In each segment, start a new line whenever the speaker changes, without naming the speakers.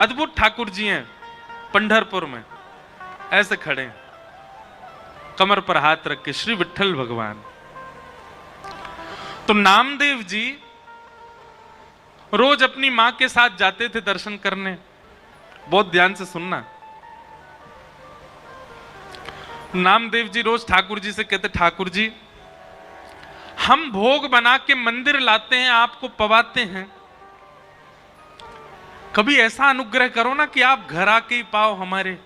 अद्भुत ठाकुर जी हैं पंढरपुर में, ऐसे खड़े हैं, कमर पर हाथ रख के, श्री विट्ठल भगवान। तो नामदेव जी रोज अपनी मां के साथ जाते थे दर्शन करने। बहुत ध्यान से सुनना। नामदेव जी रोज ठाकुर जी से कहते, ठाकुर जी हम भोग बना के मंदिर लाते हैं, आपको पवाते हैं, कभी ऐसा अनुग्रह करो ना कि आप घर आके ही पाओ हमारे।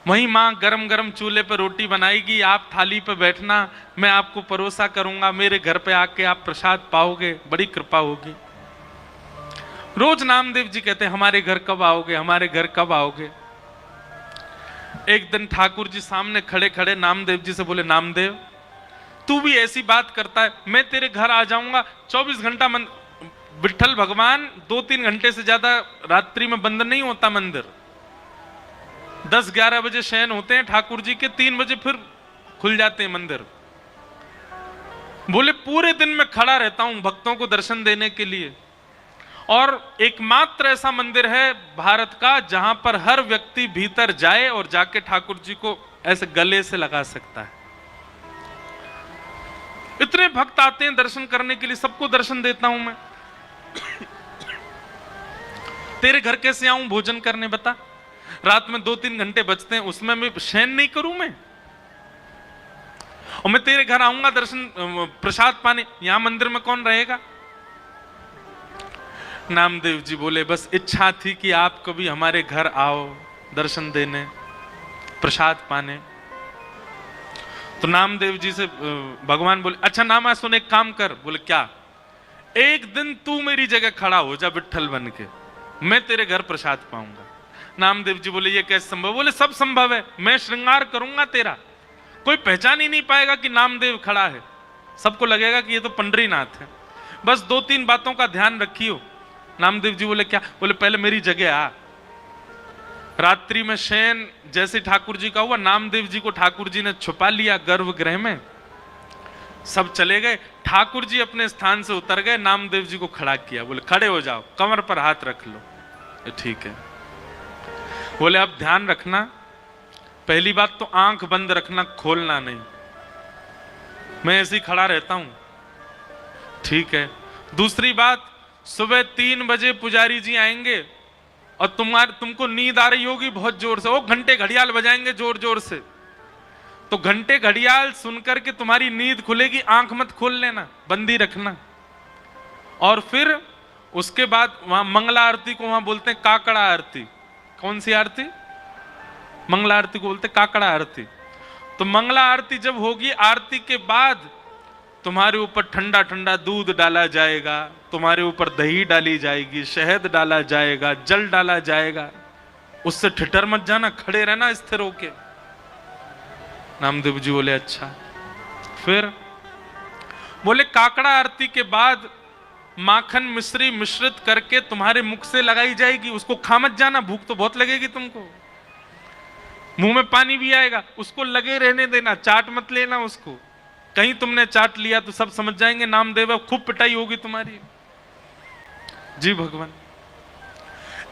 वहीं मां गरम गरम चूल्हे पर रोटी बनाएगी, आप थाली पे बैठना, मैं आपको परोसा करूंगा, मेरे घर पे आके आप प्रसाद पाओगे, बड़ी कृपा होगी। रोज नामदेव जी कहते, हमारे घर कब आओगे, हमारे घर कब आओगे। एक दिन ठाकुर जी सामने खड़े खड़े नामदेव जी से बोले, नामदेव तू भी ऐसी बात करता है, मैं तेरे घर आ जाऊंगा, 24 घंटा विट्ठल भगवान 2-3 घंटे से ज्यादा रात्रि में बंद नहीं होता मंदिर। 10-11 बजे शयन होते हैं ठाकुर जी के, 3 बजे फिर खुल जाते हैं मंदिर। बोले पूरे दिन में खड़ा रहता हूं भक्तों को दर्शन देने के लिए, और एकमात्र ऐसा मंदिर है भारत का जहां पर हर व्यक्ति भीतर जाए और जाके ठाकुर जी को ऐसे गले से लगा सकता है। इतने भक्त आते हैं दर्शन करने के लिए, सबको दर्शन देता हूं मैं। तेरे घर कैसे आऊं भोजन करने, बता। रात में 2-3 घंटे बचते हैं, उसमें मैं शयन नहीं करूं मैं, और मैं तेरे घर आऊंगा दर्शन प्रसाद पाने, यहां मंदिर में कौन रहेगा। नामदेव जी बोले, बस इच्छा थी कि आप कभी हमारे घर आओ दर्शन देने, प्रसाद पाने। तो नामदेव जी से भगवान बोले, अच्छा नामा सुन, एक काम कर। बोले क्या। एक दिन तू मेरी जगह खड़ा हो जा विट्ठल बन के, मैं तेरे घर प्रसाद पाऊंगा। नामदेव जी बोले, ये कैसे संभव। बोले सब संभव है, मैं श्रृंगार करूंगा तेरा, कोई पहचान ही नहीं पाएगा कि नामदेव खड़ा है, सबको लगेगा कि ये तो पंडरीनाथ है। बस 2-3 बातों का ध्यान रखियो। नामदेव जी बोले क्या। बोले पहले मेरी जगह आ। रात्रि में शयन जैसे ठाकुर जी का हुआ, नामदेव जी को ठाकुर जी ने छुपा लिया गर्भगृह में, सब चले गए। ठाकुर जी अपने स्थान से उतर गए, नामदेव जी को खड़ा किया। बोले खड़े हो जाओ, कमर पर हाथ रख लो। ठीक है। बोले अब ध्यान रखना, पहली बात तो आंख बंद रखना, खोलना नहीं, मैं ऐसे ही खड़ा रहता हूं। ठीक है। दूसरी बात, सुबह 3 बजे पुजारी जी आएंगे और तुमको नींद आ रही होगी बहुत जोर से, वो घंटे घड़ियाल बजाएंगे जोर जोर से, तो घंटे घड़ियाल सुनकर के तुम्हारी नींद खुलेगी, आंख मत खोल लेना, बंदी रखना। और फिर उसके बाद वहां मंगला आरती को वहां बोलते हैं काकड़ा आरती। कौन सी आरती। मंगला आरती को बोलते काकड़ा आरती। तो मंगला आरती जब होगी, आरती के बाद तुम्हारे ऊपर ठंडा ठंडा दूध डाला जाएगा, तुम्हारे ऊपर दही डाली जाएगी, शहद डाला जाएगा, जल डाला जाएगा। उससे ठिठर मत जाना, खड़े रहना स्थिर होके। नामदेव जी बोले अच्छा। फिर बोले काकड़ा आरती के बाद माखन मिश्री मिश्रित करके तुम्हारे मुख से लगाई जाएगी, उसको खा मत जाना, भूख तो बहुत लगेगी तुमको, मुंह में पानी भी आएगा, उसको लगे रहने देना, चाट मत लेना उसको। कहीं तुमने चाट लिया तो सब समझ जाएंगे नामदेव, खूब पिटाई होगी तुम्हारी। जी भगवान।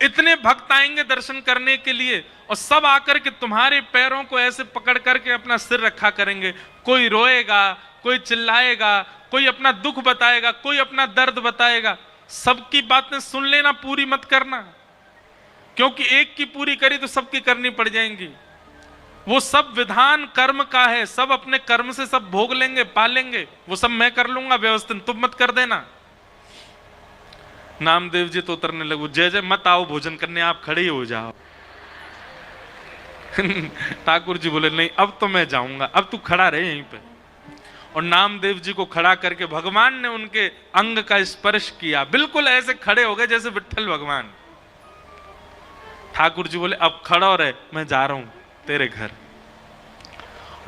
इतने भक्त आएंगे दर्शन करने के लिए, और सब आकर के तुम्हारे पैरों को ऐसे पकड़ करके अपना सिर रखा करेंगे। कोई रोएगा, कोई चिल्लाएगा, कोई अपना दुख बताएगा, कोई अपना दर्द बताएगा। सबकी बातें सुन लेना, पूरी मत करना, क्योंकि एक की पूरी करी तो सबकी करनी पड़ जाएंगी। वो सब विधान कर्म का है, सब अपने कर्म से सब भोग लेंगे, पालेंगे, वो सब मैं कर लूंगा व्यवस्थित, तुम मत कर देना। नामदेव जी तो उतरने लगे, जय जय मत आओ भोजन करने, आप खड़े ही हो जाओ। ठाकुर जी बोले नहीं, अब तो मैं जाऊंगा, अब तू खड़ा रहे यहीं पे। और नामदेव जी को खड़ा करके भगवान ने उनके अंग का स्पर्श किया, बिल्कुल ऐसे खड़े हो गए जैसे विट्ठल भगवान। ठाकुर जी बोले अब खड़ा रहे, मैं जा रहा हूं तेरे घर।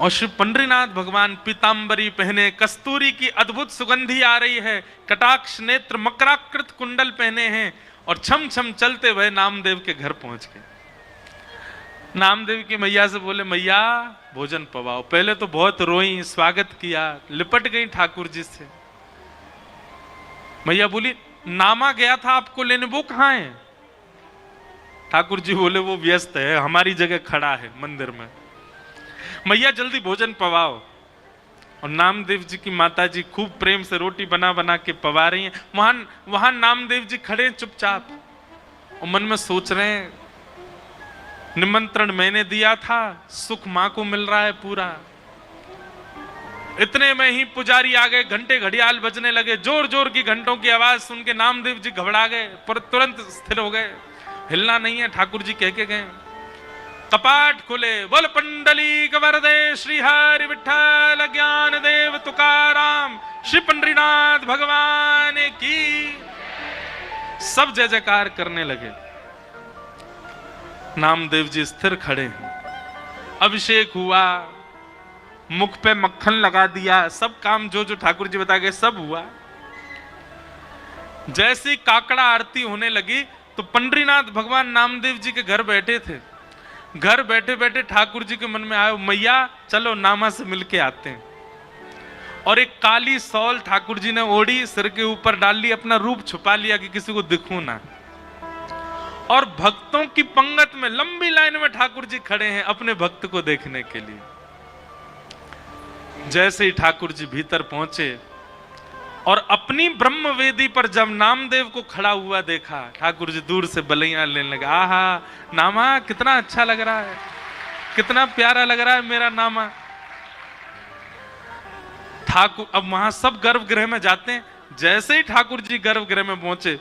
और श्री पंडरीनाथ भगवान पीतांबरी पहने, कस्तूरी की अद्भुत सुगंधी आ रही है, कटाक्ष नेत्र मकराकृत कुंडल पहने हैं, और छम छम चलते हुए नामदेव के घर पहुंच गए। नामदेव की मैया से बोले मैया भोजन पवाओ। पहले तो बहुत रोई, स्वागत किया, लिपट गई ठाकुर जी से। मैया बोली नामा गया था आपको लेने, वो कहां है। ठाकुर जी बोले वो व्यस्त है, हमारी जगह खड़ा है मंदिर में, मैया जल्दी भोजन पवाओ। और नामदेव जी की माता जी खूब प्रेम से रोटी बना बना के पवा रही हैं। वहां नामदेव जी खड़े चुपचाप और मन में सोच रहे हैं, निमंत्रण मैंने दिया था, सुख मां को मिल रहा है पूरा। इतने में ही पुजारी आ गए, घंटे घड़ियाल बजने लगे, जोर जोर की घंटों की आवाज सुन के नामदेव जी घबरा गए, पर तुरंत स्थिर हो गए, हिलना नहीं है। ठाकुर जी कह के गए, कपाट खुले, बोल पंडलीक वरदे श्री हरि विठ्ठल ज्ञान देव तुकाराम श्री पंडरीनाथ भगवान की। सब जय जयकार करने लगे। नामदेव जी स्थिर खड़े, अभिषेक हुआ, मुख पे मक्खन लगा दिया, सब काम जो जो ठाकुर जी बता गए सब हुआ। जैसी काकड़ा आरती होने लगी तो पंडरीनाथ भगवान नामदेव जी के घर बैठे थे। घर बैठे बैठे ठाकुर जी के मन में आया, मैया चलो नामा से मिलके आते हैं। और एक काली सौल ठाकुर जी ने ओढ़ी, सिर के ऊपर डाल ली, अपना रूप छुपा लिया कि किसी को दिखूं ना। और भक्तों की पंगत में लंबी लाइन में ठाकुर जी खड़े हैं अपने भक्त को देखने के लिए। जैसे ही ठाकुर जी भीतर पहुंचे और अपनी ब्रह्म वेदी पर जब नामदेव को खड़ा हुआ देखा, ठाकुर जी दूर से बलैया लेने लगे, आहा नामा कितना अच्छा लग रहा है, कितना प्यारा लग रहा है मेरा नामा। ठाकुर अब वहां सब गर्भगृह में जाते हैं। जैसे ही ठाकुर जी गर्भगृह में पहुंचे,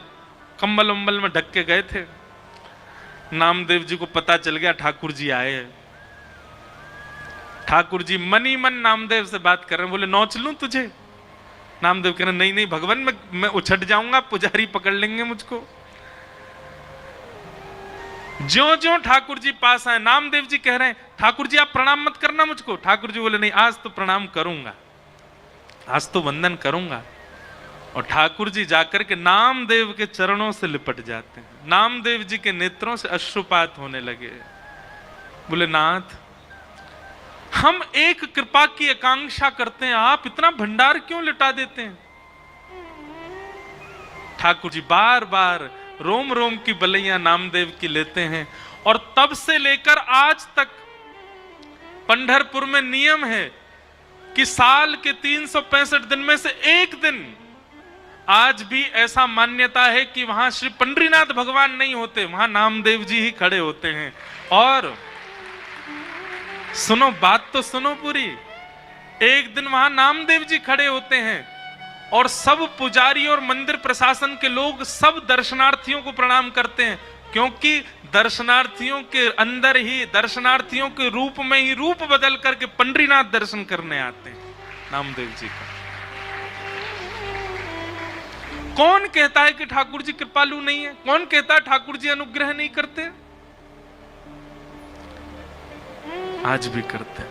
कंबल उम्बल में ढक के गए थे। नामदेव जी को पता चल गया ठाकुर जी आए हैं। ठाकुर जी मन ही मन नामदेव से बात कर रहे हैं, बोले नौच लूं तुझे? नामदेव कह रहे नहीं नहीं भगवान, मैं उछट जाऊंगा, पुजारी पकड़ लेंगे मुझको। ज्यों ज्यों ठाकुर जी पास आए, नामदेव जी कह रहे हैं ठाकुर जी आप प्रणाम मत करना मुझको। ठाकुर जी बोले नहीं, आज तो प्रणाम करूंगा, आज तो वंदन करूंगा। और ठाकुर जी जाकर के नामदेव के चरणों से लिपट जाते हैं। नामदेव जी के नेत्रों से अश्रुपात होने लगे। बोले नाथ, हम एक कृपा की आकांक्षा करते हैं, आप इतना भंडार क्यों लुटा देते हैं? ठाकुर जी बार बार रोम रोम की बलैया नामदेव की लेते हैं। और तब से लेकर आज तक पंढरपुर में नियम है कि साल के 365 दिन में से एक दिन आज भी ऐसा मान्यता है कि वहां श्री पंडरीनाथ भगवान नहीं होते, वहां नामदेव जी ही खड़े होते हैं। और सुनो बात तो सुनो पूरी, एक दिन वहां नामदेव जी खड़े होते हैं और सब पुजारी और मंदिर प्रशासन के लोग सब दर्शनार्थियों को प्रणाम करते हैं, क्योंकि दर्शनार्थियों के अंदर ही, दर्शनार्थियों के रूप में ही रूप बदल करके पंडरीनाथ दर्शन करने आते हैं नामदेव जी का। कौन कहता है कि ठाकुर जी कृपालु नहीं है? कौन कहता है ठाकुर जी अनुग्रह नहीं करते? आज भी करते हैं।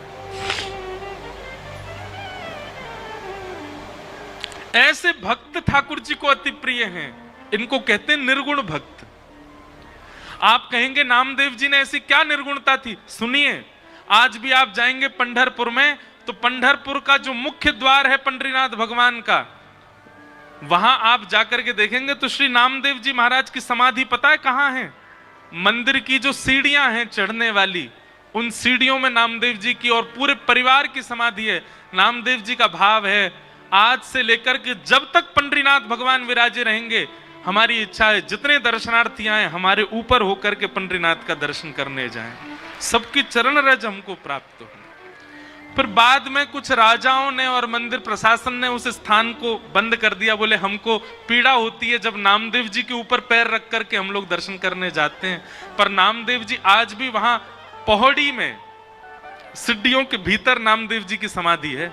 ऐसे भक्त ठाकुर जी को अति प्रिय हैं, इनको कहते हैं निर्गुण भक्त। आप कहेंगे नामदेव जी ने ऐसी क्या निर्गुणता थी? सुनिए, आज भी आप जाएंगे पंढरपुर में तो पंढरपुर का जो मुख्य द्वार है पंडरीनाथ भगवान का, वहां आप जाकर के देखेंगे तो श्री नामदेव जी महाराज की समाधि पता है कहां है? मंदिर की जो सीढ़ियां हैं चढ़ने वाली, उन सीढ़ियों में नामदेव जी की और पूरे परिवार की समाधि है। नामदेव जी का भाव है, आज से लेकर के जब तक पंडरीनाथ भगवान विराजे रहेंगे, हमारी इच्छा है जितने दर्शनार्थी आए हमारे ऊपर होकर के पंडरीनाथ का दर्शन करने जाएं, सबकी चरण रज हमको प्राप्त हो। फिर बाद में कुछ राजाओं ने और मंदिर प्रशासन ने उस स्थान को बंद कर दिया, बोले हमको पीड़ा होती है जब नामदेव जी के ऊपर पैर रख करके हम लोग दर्शन करने जाते हैं। पर नामदेव जी आज भी वहां पौड़ी में सीढ़ियों के भीतर नामदेव जी की समाधि है।